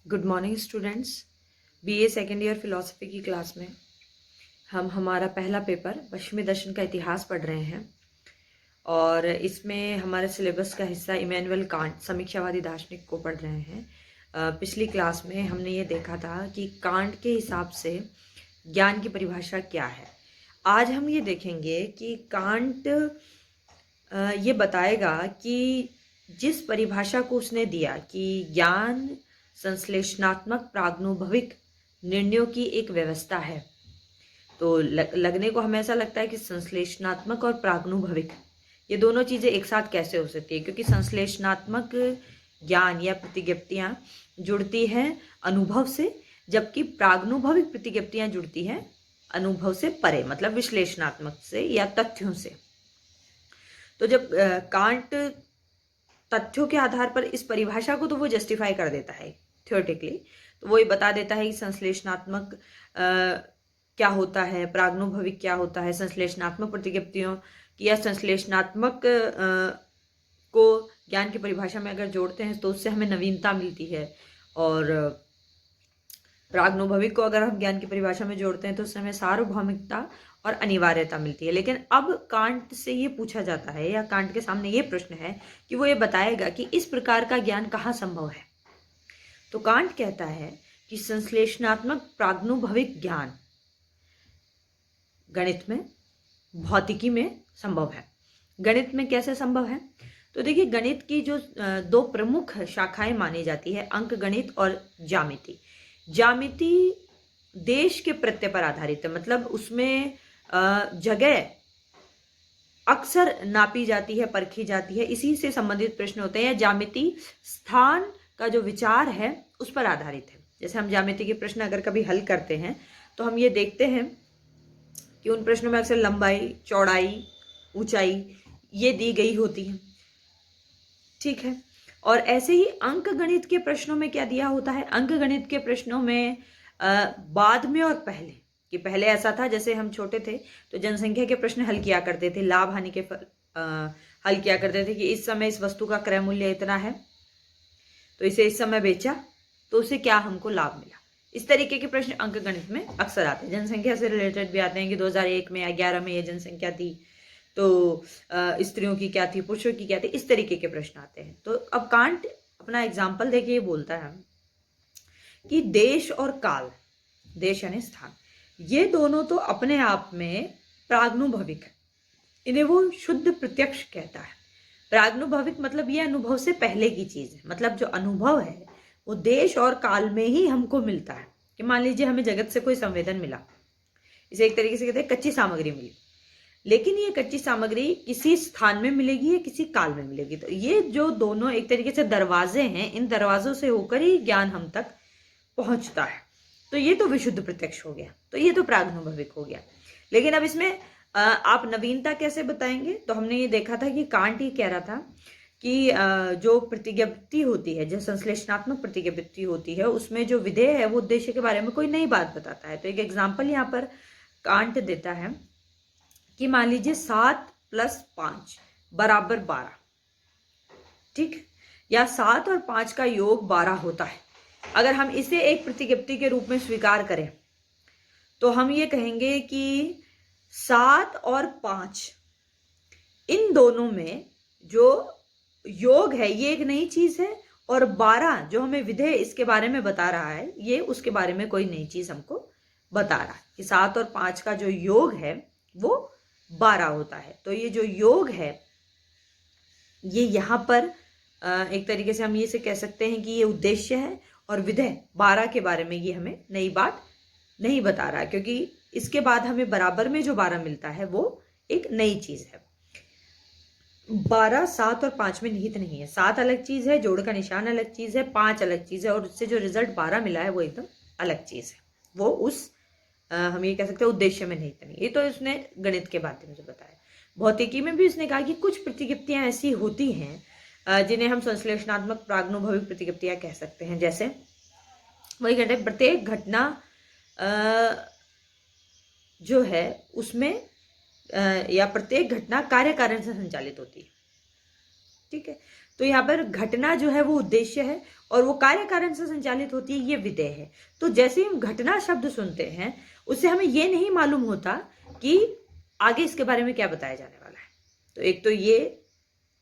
Good morning students. BA second year philosophy की class में हम हमारा पहला पेपर पश्चिमी दर्शन का इतिहास पढ़ रहे हैं और इसमें हमारे सिलेबस का हिस्सा इमैनुअल कांट समीक्षावादी दार्शनिक को पढ़ रहे हैं। पिछली क्लास में हमने ये देखा था कि कांट के हिसाब से ज्ञान की परिभाषा क्या है। आज हम ये देखेंगे कि कांट ये बताएगा कि जिस परिभाषा को उसने दिया कि ज्ञान संश्लेषणात्मक प्राग्नुभविक निर्णयों की एक व्यवस्था है, तो लगने को हमें ऐसा लगता है कि संश्लेषणात्मक और प्राग्नुभविक ये दोनों चीज़ें एक साथ कैसे हो सकती है, क्योंकि संश्लेषणात्मक ज्ञान या प्रतिज्ञप्तियाँ जुड़ती हैं अनुभव से, जबकि प्राग्नुभविक प्रतिज्ञप्तियाँ जुड़ती हैं अनुभव से परे, मतलब विश्लेषणात्मक से या तथ्यों से। तो जब कांट तथ्यों के आधार पर इस परिभाषा को तो वो जस्टिफाई कर देता है थियोरेटिकली, तो वो ये बता देता है कि संश्लेषणात्मक क्या होता है, प्राग्नुभविक क्या होता है, संश्लेषणात्मक प्रतिज्ञप्तियों की या संश्लेषणात्मक को ज्ञान की परिभाषा में अगर जोड़ते हैं तो उससे हमें नवीनता मिलती है, और प्राग्नुभविक को अगर हम ज्ञान की परिभाषा में जोड़ते हैं तो उससे हमें सार्वभौमिकता और अनिवार्यता मिलती है। लेकिन अब कांट से ये पूछा जाता है या कांट के सामने ये प्रश्न है कि वो ये बताएगा कि इस प्रकार का ज्ञान कहाँ संभव है। तो कांट कहता है कि संश्लेषणात्मक प्राग्नुभविक ज्ञान गणित में, भौतिकी में संभव है। गणित में कैसे संभव है? तो देखिए, गणित की जो दो प्रमुख शाखाएं मानी जाती है, अंक गणित और ज्यामिति। ज्यामिति देश के प्रत्यय पर आधारित है, मतलब उसमें जगह अक्सर नापी जाती है, परखी जाती है, इसी से संबंधित प्रश्न होते हैं। या ज्यामिति स्थान का जो विचार है उस पर आधारित है। जैसे हम ज्यामिति के प्रश्न अगर कभी हल करते हैं तो हम ये देखते हैं कि उन प्रश्नों में अक्सर लंबाई, चौड़ाई, ऊंचाई ये दी गई होती है, ठीक है। और ऐसे ही अंक गणित के प्रश्नों में क्या दिया होता है? अंक गणित के प्रश्नों में बाद में और पहले, कि पहले ऐसा था जैसे हम छोटे थे तो जनसंख्या के प्रश्न हल किया करते थे, लाभ हानि के हल किया करते थे कि इस समय इस वस्तु का क्रय मूल्य इतना है तो इसे इस समय बेचा तो उसे क्या हमको लाभ मिला। इस तरीके के प्रश्न अंक गणित में अक्सर आते हैं। जनसंख्या से रिलेटेड भी आते हैं कि 2001 में या 11 में ये जनसंख्या थी तो स्त्रियों की क्या थी, पुरुषों की क्या थी, इस तरीके के प्रश्न आते हैं। तो अब कांट अपना एग्जाम्पल देके ये बोलता है कि देश और काल, देश यानी स्थान, ये दोनों तो अपने आप में प्राग्नुभविक है, इन्हें वो शुद्ध प्रत्यक्ष कहता है। प्राग्नुभविक मतलब ये अनुभव से पहले की चीज है, मतलब जो अनुभव है वो देश और काल में ही हमको मिलता है। कि मान लीजिए हमें जगत से कोई संवेदन मिला, इसे एक तरीके से कहते हैं कच्ची सामग्री मिली, लेकिन ये कच्ची सामग्री किसी स्थान में मिलेगी या किसी काल में मिलेगी। तो ये जो दोनों एक तरीके से दरवाजे हैं, इन दरवाजों से होकर ही ज्ञान हम तक पहुंचता है। तो ये तो विशुद्ध प्रत्यक्ष हो गया, तो ये तो प्राग्नुभविक हो गया। लेकिन अब इसमें आप नवीनता कैसे बताएंगे? तो हमने ये देखा था कि कांट ये कह रहा था कि जो प्रतिज्ञप्ति होती है, जो संश्लेषणात्मक प्रतिज्ञप्ति होती है, उसमें जो विधेय है वो उद्देश्य के बारे में कोई नई बात बताता है। तो एक एग्जाम्पल यहाँ पर कांट देता है कि मान लीजिए 7 + 5 = 12, ठीक है, या 7 और 5 का योग 12 होता है। अगर हम इसे एक प्रतिज्ञप्ति के रूप में स्वीकार करें तो हम ये कहेंगे कि 7 और 5 इन दोनों में जो योग है ये एक नई चीज है, और 12 जो हमें विधेय इसके बारे में बता रहा है ये उसके बारे में कोई नई चीज हमको बता रहा है कि 7 और 5 का जो योग है वो 12 होता है। तो ये जो योग है ये यहाँ पर एक तरीके से हम ये से कह सकते हैं कि ये उद्देश्य है, और विधेय 12 के बारे में ये हमें नई बात नहीं बता रहा, क्योंकि इसके बाद हमें बराबर में जो 12 मिलता है वो एक नई चीज है। 12 7 और 5 में निहित नहीं है। 7 अलग चीज है, जोड़ का निशान अलग चीज है, 5 अलग चीज है, और उससे जो रिजल्ट 12 मिला है वो एकदम अलग चीज है। वो उस हम ये कह सकते हैं उद्देश्य में निहित नहीं। ये तो उसने गणित के माध्यम से बताया। भौतिकी में भी उसने कहा कि कुछ प्रतिज्ञप्तियां ऐसी होती हैं जिन्हें हम संश्लेषणात्मक प्राग्नुभविक प्रतिज्ञप्तियां कह सकते हैं। जैसे वही कहते हैं प्रत्येक घटना जो है उसमें या प्रत्येक घटना कार्य कारण से संचालित होती है, ठीक है। तो यहाँ पर घटना जो है वो उद्देश्य है और वो कार्य कारण से संचालित होती है, ये विधेय है। तो जैसे हम घटना शब्द सुनते हैं उससे हमें ये नहीं मालूम होता कि आगे इसके बारे में क्या बताया जाने वाला है। तो एक तो ये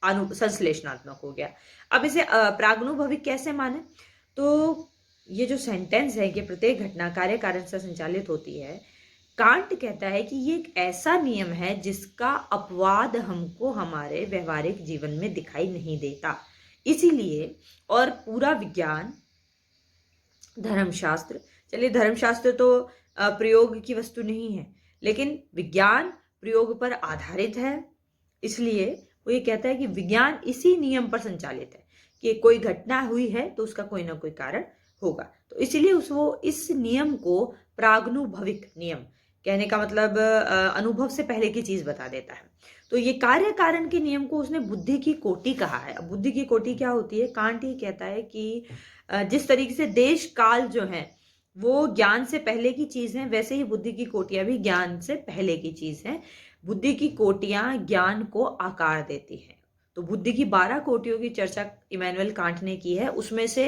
संश्लेषणात्मक हो गया। अब इसे प्रागनुभविक कैसे माने? तो ये जो सेंटेंस है कि प्रत्येक घटना कार्य कारण से संचालित होती है, कांट कहता है कि ये एक ऐसा नियम है जिसका अपवाद हमको हमारे व्यवहारिक जीवन में दिखाई नहीं देता। इसीलिए और पूरा विज्ञान, धर्मशास्त्र, चलिए धर्मशास्त्र तो प्रयोग की वस्तु नहीं है, लेकिन विज्ञान प्रयोग पर आधारित है। इसलिए वो ये कहता है कि विज्ञान इसी नियम पर संचालित है कि कोई घटना हुई है तो उसका कोई ना कोई कारण होगा। तो इसीलिए वो इस नियम को प्रागनुभविक नियम, कहने का मतलब अनुभव से पहले की चीज बता देता है। तो ये कार्य कारण के नियम को उसने बुद्धि की कोटि कहा है। अब बुद्धि की कोटि क्या होती है? कांट ये कहता है कि जिस तरीके से देश काल जो है वो ज्ञान से पहले की चीज है, वैसे ही बुद्धि की कोटियां भी ज्ञान से पहले की चीज है। बुद्धि की कोटियां ज्ञान को आकार देती हैं। तो बुद्धि की 12 कोटियों की चर्चा इमैनुअल कांट ने की है, उसमें से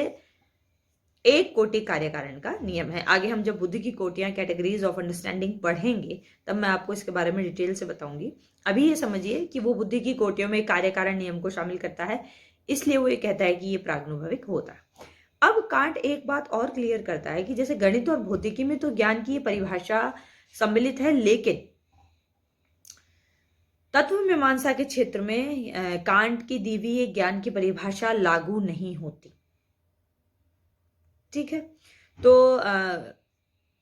एक कोटि कार्य कारण का नियम है। आगे हम जब बुद्धि की कोटियां, कैटेगरीज ऑफ अंडरस्टैंडिंग पढ़ेंगे तब मैं आपको इसके बारे में डिटेल से बताऊंगी। अभी ये समझिए कि वो बुद्धि की कोटियों में कार्य कारण नियम को शामिल करता है, इसलिए वो ये कहता है कि ये प्रागनुभविक होता है। अब कांट एक बात और क्लियर करता है कि जैसे गणित और भौतिकी में तो ज्ञान की परिभाषा सम्मिलित है, लेकिन तत्व मीमांसा के क्षेत्र में कांट की दी हुई ज्ञान की परिभाषा लागू नहीं होती। ठीक है, तो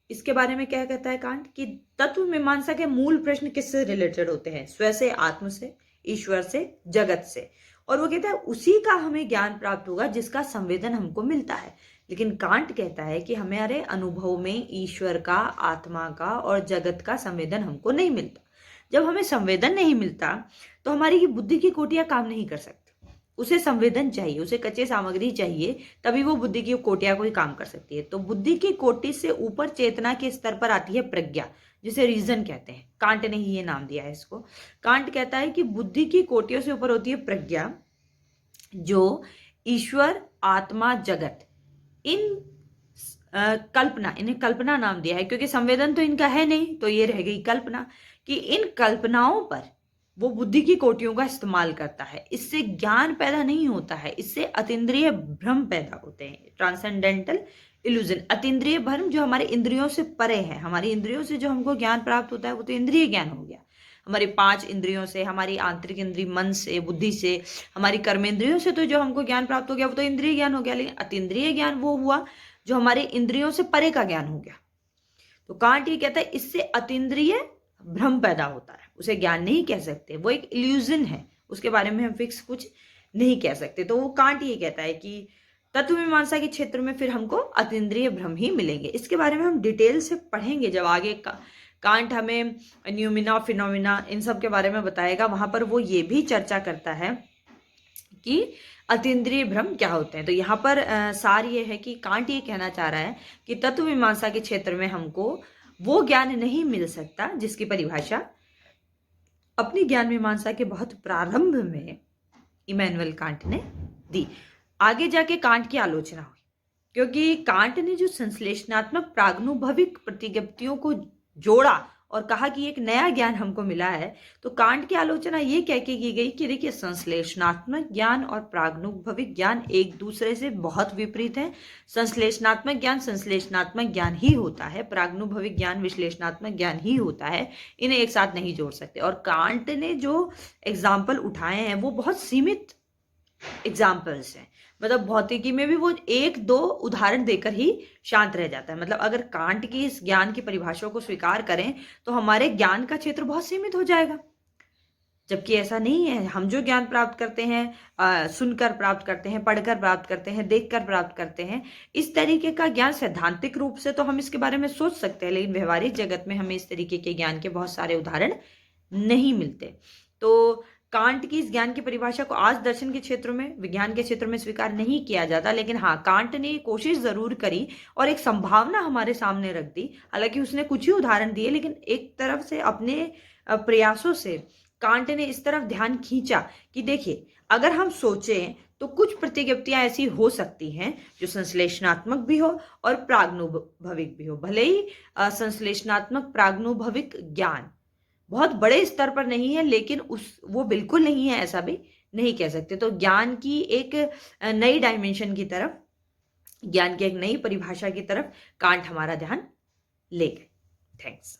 इसके बारे में क्या कहता है कांट कि तत्व मीमांसा के मूल प्रश्न किससे रिलेटेड होते हैं? स्व से, आत्म से, ईश्वर से, जगत से। और वो कहता है उसी का हमें ज्ञान प्राप्त होगा जिसका संवेदन हमको मिलता है। लेकिन कांट कहता है कि हमारे अनुभव में ईश्वर का, आत्मा का और जगत का संवेदन हमको नहीं मिलता। जब हमें संवेदन नहीं मिलता तो हमारी बुद्धि की कोटियां काम नहीं कर सकती। उसे संवेदन चाहिए, उसे कच्चे सामग्री चाहिए, तभी वो बुद्धि की कोटियां कोई काम कर सकती है। तो बुद्धि की कोटि से ऊपर चेतना के स्तर पर आती है प्रज्ञा, जिसे रीजन कहते हैं। कांट ने ही ये नाम दिया है इसको। कांट कहता है कि बुद्धि की कोटियों से ऊपर होती है प्रज्ञा, जो ईश्वर, आत्मा, जगत, इन कल्पना, इन्हें कल्पना नाम दिया है क्योंकि संवेदन तो इनका है नहीं, तो ये रह गई कल्पना, कि इन कल्पनाओं पर वो बुद्धि की कोटियों का इस्तेमाल करता है। इससे ज्ञान पैदा नहीं होता है, इससे अतीन्द्रिय भ्रम पैदा होते हैं, ट्रांसेंडेंटल इल्यूजन। अतीन्द्रिय भ्रम जो हमारे इंद्रियों से परे है। हमारी इंद्रियों से जो हमको ज्ञान प्राप्त होता है वो तो इंद्रिय ज्ञान हो गया, हमारी 5 इंद्रियों से, हमारी आंतरिक इंद्रिय मन से, बुद्धि से, हमारी कर्मेंद्रियों से तो जो हमको ज्ञान प्राप्त हो गया वो तो इंद्रिय ज्ञान हो गया। लेकिन अतीन्द्रिय ज्ञान वो हुआ जो हमारे इंद्रियों से परे का ज्ञान हो गया। तो कांट ये कहता है इससे अतीन्द्रिय भ्रम पैदा होता है, उसे ज्ञान नहीं कह सकते, वो एक इल्यूजन है, उसके बारे में हम फिक्स कुछ नहीं कह सकते। तो वो कांट ये कहता है कि तत्व मीमांसा के क्षेत्र में फिर हमको अतीन्द्रिय भ्रम ही मिलेंगे। इसके बारे में हम डिटेल से पढ़ेंगे जब आगे कांट हमें न्यूमिना, फिनोमिना, इन सब के बारे में बताएगा। वहां पर वो ये भी चर्चा करता है कि अतीन्द्रिय भ्रम क्या होते हैं। तो यहाँ पर सार ये है कि कांट ये कहना चाह रहा है कि तत्व मीमांसा के क्षेत्र में हमको वो ज्ञान नहीं मिल सकता जिसकी परिभाषा अपनी ज्ञान मीमांसा के बहुत प्रारंभ में इमैनुअल कांट ने दी। आगे जाके कांट की आलोचना हुई क्योंकि कांट ने जो संश्लेषणात्मक प्रागनुभविक प्रतिज्ञप्तियों को जोड़ा और कहा कि एक नया ज्ञान हमको मिला है, तो कांट की आलोचना ये कह के की गई कि देखिए संश्लेषणात्मक ज्ञान और प्रागनुभविक ज्ञान एक दूसरे से बहुत विपरीत है। संश्लेषणात्मक ज्ञान ही होता है, प्रागनुभविक ज्ञान विश्लेषणात्मक ज्ञान ही होता है, इन्हें एक साथ नहीं जोड़ सकते। और कांट ने जो एग्जाम्पल उठाए हैं वो बहुत सीमित एग्जाम्पल्स हैं। मतलब भौतिकी में भी वो 1-2 उदाहरण देकर ही शांत रह जाता है। मतलब अगर कांट की इस ज्ञान की परिभाषा को स्वीकार करें तो हमारे ज्ञान का क्षेत्र बहुत सीमित हो जाएगा, जबकि ऐसा नहीं है। हम जो ज्ञान प्राप्त करते हैं, सुनकर प्राप्त करते हैं, पढ़कर प्राप्त करते हैं, देखकर प्राप्त करते हैं, इस तरीके का ज्ञान सैद्धांतिक रूप से तो हम इसके बारे में सोच सकते हैं, लेकिन व्यवहारिक जगत में हमें इस तरीके के ज्ञान के बहुत सारे उदाहरण नहीं मिलते। तो कांट की इस ज्ञान की परिभाषा को आज दर्शन के क्षेत्र में, विज्ञान के क्षेत्र में स्वीकार नहीं किया जाता, लेकिन हाँ, कांट ने कोशिश जरूर करी और एक संभावना हमारे सामने रख दी। हालांकि उसने कुछ ही उदाहरण दिए, लेकिन एक तरफ से अपने प्रयासों से कांट ने इस तरफ ध्यान खींचा कि देखिए अगर हम सोचें तो कुछ प्रतिज्ञप्तियां ऐसी हो सकती हैं जो संश्लेषणात्मक भी हो और प्राग्नुभविक भी हो। भले ही संश्लेषणात्मक प्राग्नुभविक ज्ञान बहुत बड़े स्तर पर नहीं है, लेकिन वो बिल्कुल नहीं है ऐसा भी नहीं कह सकते। तो ज्ञान की एक नई डायमेंशन की तरफ, ज्ञान की एक नई परिभाषा की तरफ कांट हमारा ध्यान ले गए। थैंक्स।